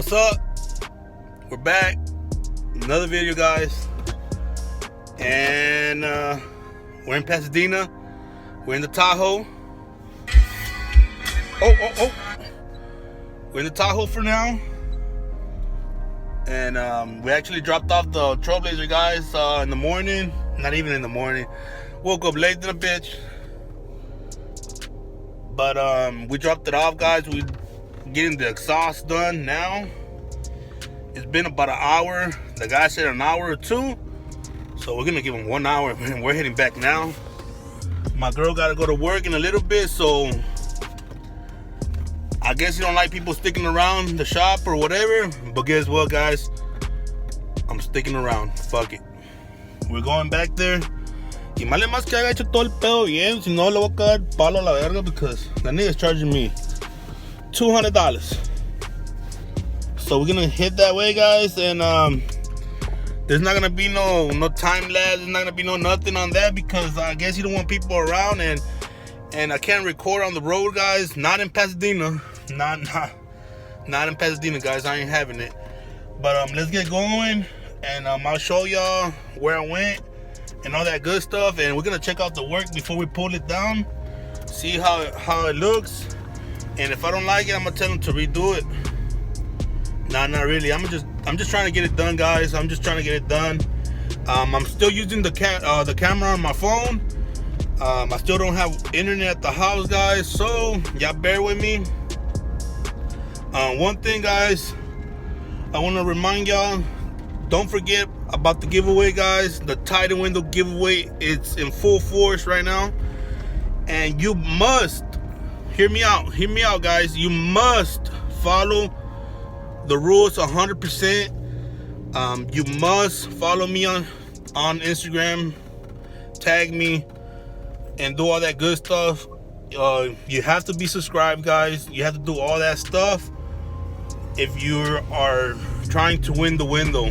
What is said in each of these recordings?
What's up? We're back. Another video, guys. And we're in Pasadena. We're in the Tahoe. Oh. We're in the Tahoe for now. And we actually dropped off the Trailblazer guys in the morning. Not even in the morning. Woke up late than a bitch. But we dropped it off, guys. We getting the exhaust done now. It's been about an hour. The guy said an hour or two, so we're gonna give him 1 hour and we're heading back now. My girl gotta go to work in a little bit, so I guess you don't like people sticking around the shop or whatever, but guess what, guys, I'm sticking around. Fuck it, we're going back there. Y más le más que haga hecho todo el pedo bien, si no le voy a caer palo a la verga, because the nigga's charging me $200. So we're gonna hit that way, guys, and there's not gonna be no time lapse. There's not gonna be no nothing on that, because I guess you don't want people around, and I can't record on the road, guys. Not in Pasadena. Not in Pasadena, guys. I ain't having it. But let's get going, and I'll show y'all where I went and all that good stuff, and we're gonna check out the work before we pull it down, see how it looks, and if I don't like it, I'm gonna tell them to redo it. Nah, not really. I'm just trying to get it done, guys. I'm just trying to get it done. I'm still using the camera on my phone. I still don't have internet at the house, guys, so y'all bear with me. One thing, guys, I want to remind y'all, don't forget about the giveaway, guys. The Titan window giveaway, it's in full force right now, and you must hear me out, guys. You must follow the rules 100%. You must follow me on Instagram, tag me, and do all that good stuff. You have to be subscribed, guys. You have to do all that stuff if you are trying to win the window.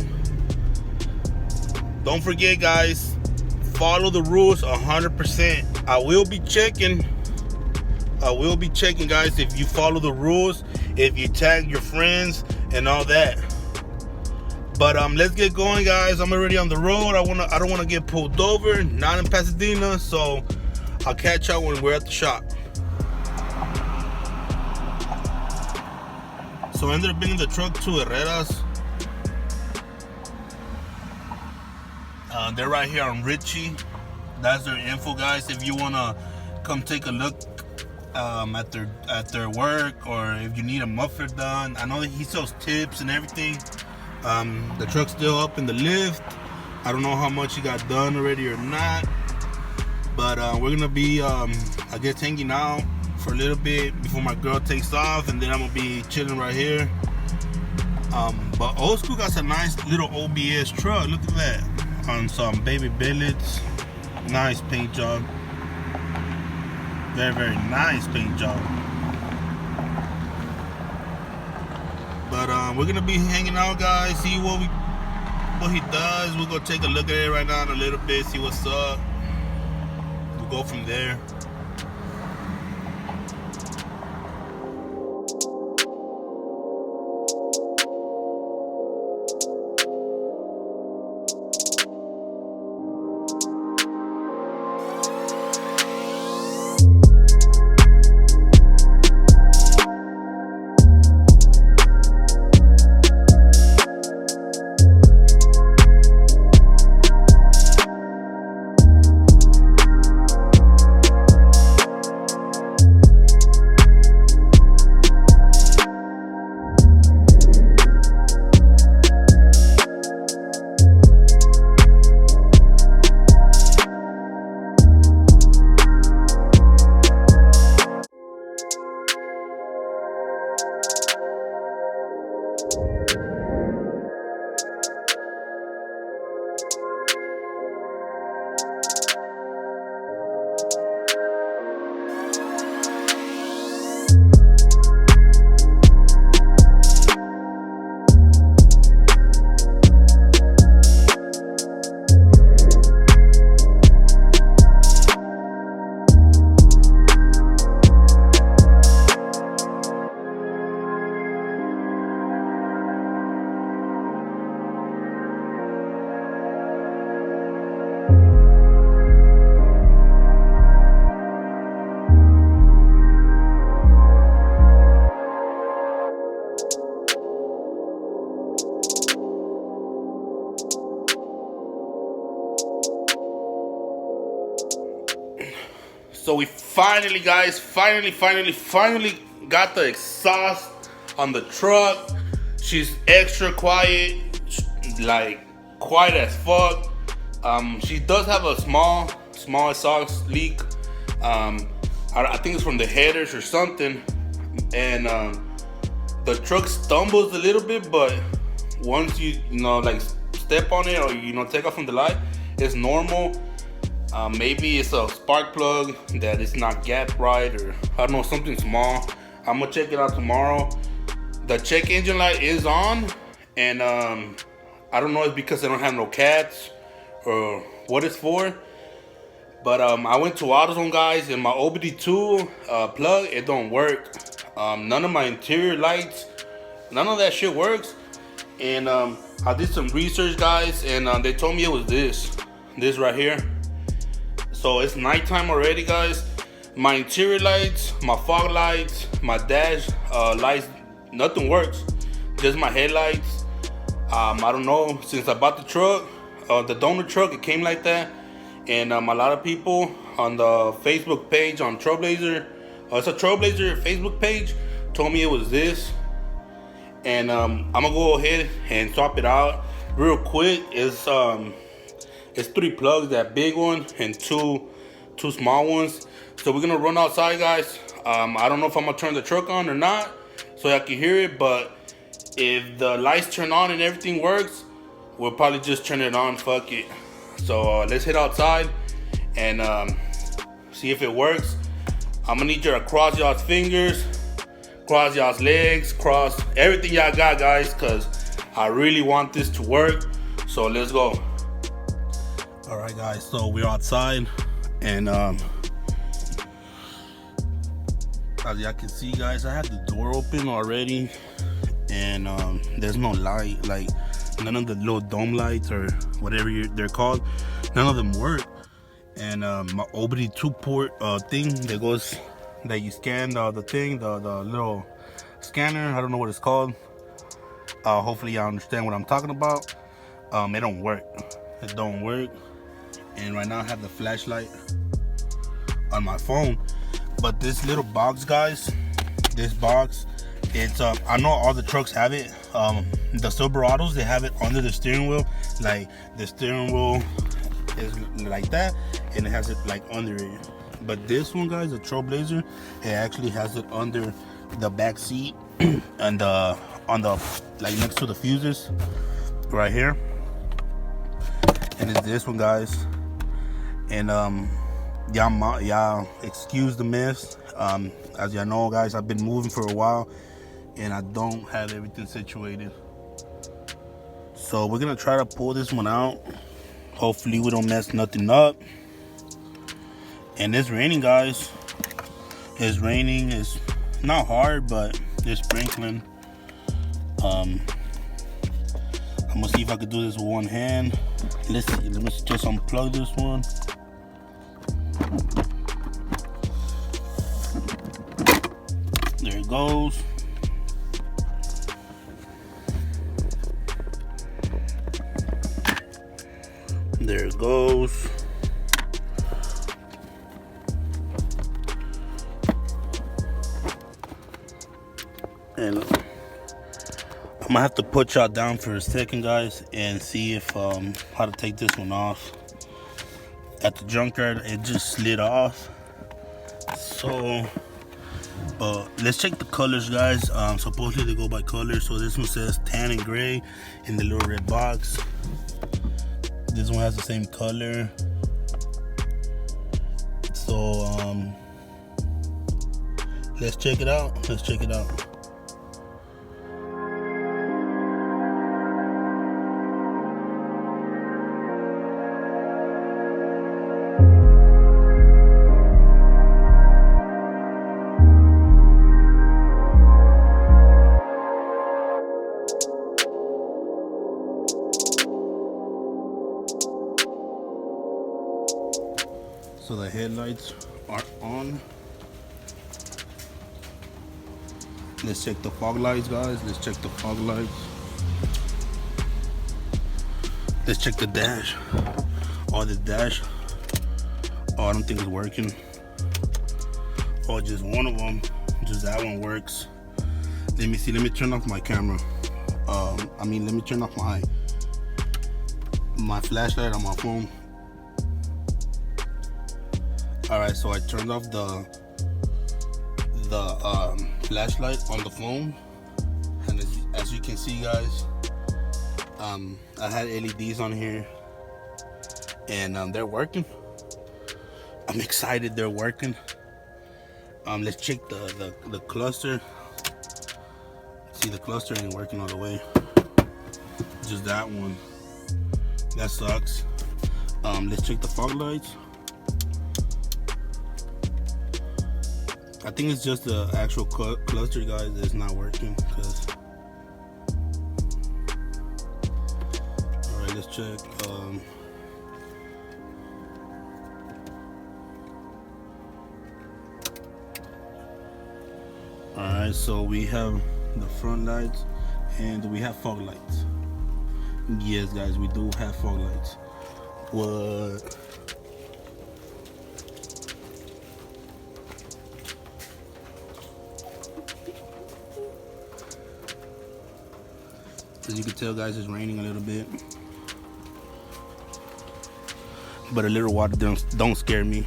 Don't forget, guys, follow the rules 100%. I will be checking, guys, if you follow the rules, if you tag your friends and all that. But let's get going, guys. I'm already on the road. I don't want to get pulled over. Not in Pasadena, so I'll catch y'all when we're at the shop. So I ended up bringing the truck to Herrera's. They're right here on Ritchie. That's their info, guys. If you wanna come take a look at their work, or if you need a muffler done. I know that he sells tips and everything. The truck's still up in the lift. I don't know how much he got done already or not, but we're gonna be I guess hanging out for a little bit before my girl takes off, and then I'm gonna be chilling right here. But Old School got some nice little OBS truck. Look at that, on some baby billets. Nice paint job. Very, very nice paint job. But we're gonna be hanging out, guys, see what he does. We'll go take a look at it right now in a little bit, see what's up. We'll go from there. So we finally, guys, finally got the exhaust on the truck. She's extra quiet, like quiet as fuck. She does have a small exhaust leak. I think it's from the headers or something. And the truck stumbles a little bit, but once you know, like step on it or take off from the light, it's normal. Maybe it's a spark plug that is not gapped right, or I don't know, something small. I'm gonna check it out tomorrow. The check engine light is on, and I don't know if it's because I don't have no cats or what it's for. But I went to AutoZone, guys, and my OBD2 plug, it don't work. None of my interior lights, none of that shit works. And I did some research, guys, and they told me it was this right here. So it's nighttime already, guys. My interior lights, my fog lights, my dash lights, nothing works. Just my headlights. I don't know, since I bought the truck, the donor truck, it came like that. And a lot of people on the Facebook page on Trailblazer, it's a Trailblazer Facebook page, told me it was this. And I'm gonna go ahead and swap it out real quick. It's 3 plugs, that big one and two small ones. So we're gonna run outside, guys. I don't know if I'm gonna turn the truck on or not, so I can hear it. But if the lights turn on and everything works, we'll probably just turn it on. Fuck it. So let's head outside and see if it works. I'm gonna need you to cross y'all's fingers, cross y'all's legs, cross everything y'all got, guys, because I really want this to work. So let's go. All right, guys, so we're outside, and as y'all can see, guys, I have the door open already, and there's no light, like none of the little dome lights or whatever they're called, none of them work. And my OBD2 port thing that goes, that you scan the thing, the little scanner, I don't know what it's called. Hopefully y'all understand what I'm talking about. It don't work. It don't work. And right now I have the flashlight on my phone, but this little box, guys, this box, it's I know all the trucks have it. The Silverados, they have it under the steering wheel. Like the steering wheel is like that, and it has it like under it. But this one, guys, the Trailblazer, it actually has it under the back seat and on the like next to the fuses right here. And it's this one, guys. And y'all excuse the mess. As y'all know, guys, I've been moving for a while and I don't have everything situated. So we're gonna try to pull this one out. Hopefully we don't mess nothing up. And it's raining, guys. It's raining. It's not hard, but it's sprinkling. I'm gonna see if I could do this with one hand. Let's just unplug this one. There it goes. There it goes. And I'm gonna have to put y'all down for a second, guys, and see if how to take this one off. At the junkyard, it just slid off. So, let's check the colors, guys. Supposedly they go by color. So this one says tan and gray in the little red box. This one has the same color. So let's check it out. Let's check it out. So the headlights are on. Let's check the fog lights, guys. Let's check the fog lights. Let's check the dash. Oh, the dash. Oh, I don't think it's working. or just one of them, just that one works. Let me see, let me turn off my camera. Let me turn off my flashlight on my phone. Alright, so I turned off the flashlight on the phone, and as you can see, guys, I had LEDs on here, and they're working. I'm excited they're working. Let's check the cluster. See, the cluster ain't working all the way. Just that one. That sucks. Let's check the fog lights. I think it's just the actual cluster, guys, that's not working. Alright, let's check. Alright, so we have the front lights and we have fog lights. Yes, guys, we do have fog lights. What? As you can tell, guys, it's raining a little bit, but a little water don't scare me.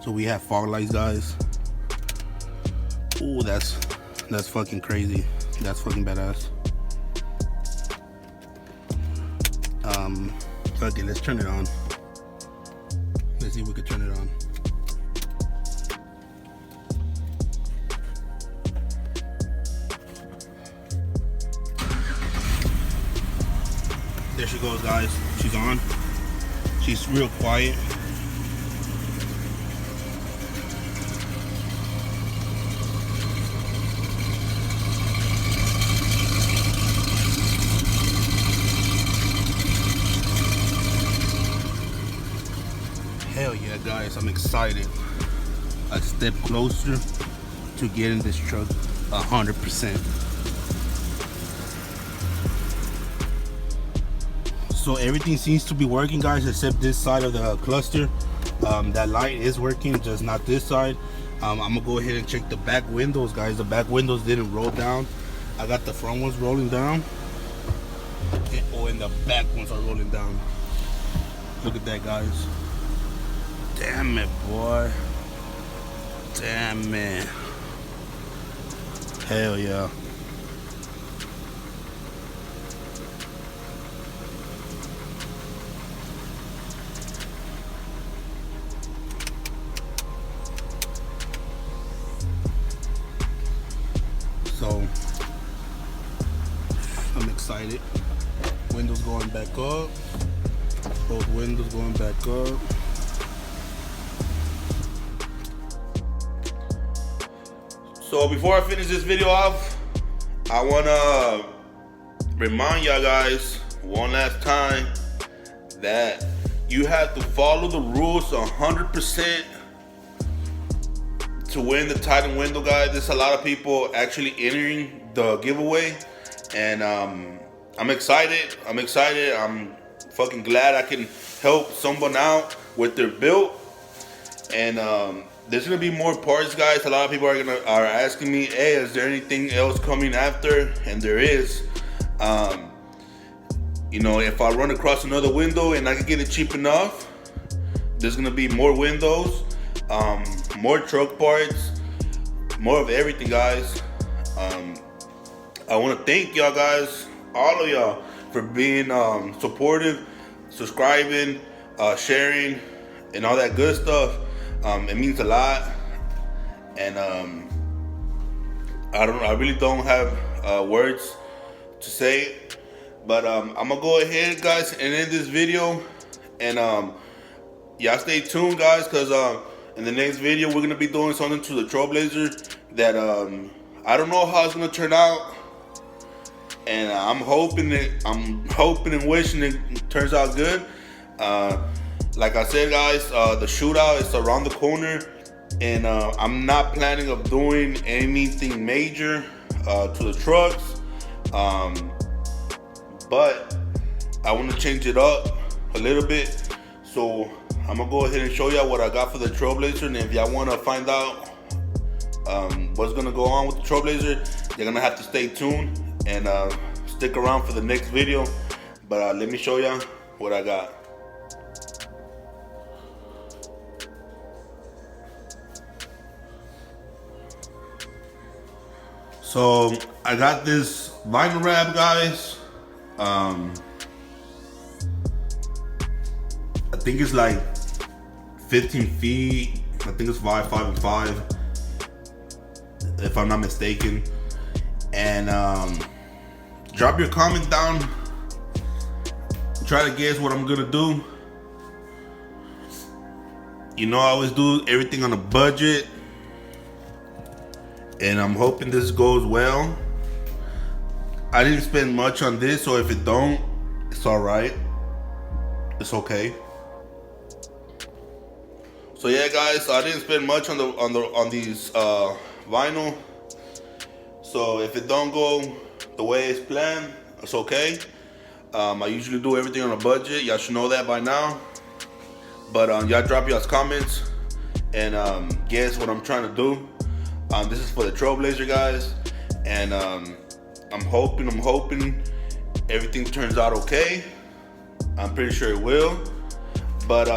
So we have fog lights, guys. Ooh, that's fucking crazy. That's fucking badass. Okay, let's turn it on. Let's see if we can turn it on. There she goes, guys. She's on. She's real quiet. Hell yeah, guys, I'm excited. A step closer to getting this truck 100%. So everything seems to be working, guys, except this side of the cluster. That light is working, just not this side. I'm gonna go ahead and check the back windows, guys. The back windows didn't roll down. I got the front ones rolling down, and the back ones are rolling down. Look at that, guys. Damn it, boy. Damn it. Hell yeah. So I'm excited. Windows going back up. Both windows going back up. So before I finish this video off, I wanna remind y'all guys one last time that you have to follow the rules 100% to win the Titan window, guys. There's a lot of people actually entering the giveaway, and I'm excited. I'm fucking glad I can help someone out with their build. And there's gonna be more parts, guys. A lot of people are asking me, hey, is there anything else coming after? And there is. You know, if I run across another window and I can get it cheap enough, there's gonna be more windows, more truck parts, more of everything, guys. I want to thank y'all guys, all of y'all, for being supportive, subscribing, sharing, and all that good stuff. It means a lot, and I really don't have words to say, but I'm gonna go ahead, guys, and end this video, and y'all stay tuned, guys, because in the next video we're gonna be doing something to the Trailblazer that I don't know how it's gonna turn out, and I'm hoping and wishing it turns out good. Like I said, guys, the shootout is around the corner, and I'm not planning of doing anything major to the trucks, but I want to change it up a little bit. So I'm gonna go ahead and show y'all what I got for the Trailblazer, and if y'all wanna find out what's gonna go on with the Trailblazer, you're gonna have to stay tuned and stick around for the next video. But let me show y'all what I got. So I got this vinyl wrap, guys. I think it's like 15 feet. I think it's 5 and 5, if I'm not mistaken. And drop your comment down. Try to guess what I'm gonna do. You know, I always do everything on a budget, and I'm hoping this goes well. I didn't spend much on this, so if it don't, it's all right. It's okay. So yeah, guys, I didn't spend much on these vinyl. So if it don't go the way it's planned, it's okay. I usually do everything on a budget. Y'all should know that by now. But y'all drop y'all's comments and guess what I'm trying to do. This is for the Trailblazer, guys, and I'm hoping everything turns out okay. I'm pretty sure it will. But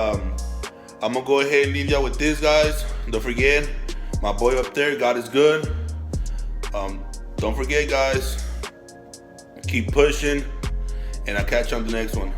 I'm gonna go ahead and leave y'all with this, guys. Don't forget, my boy up there, God is good. Don't forget, guys, keep pushing, and I'll catch you on the next one.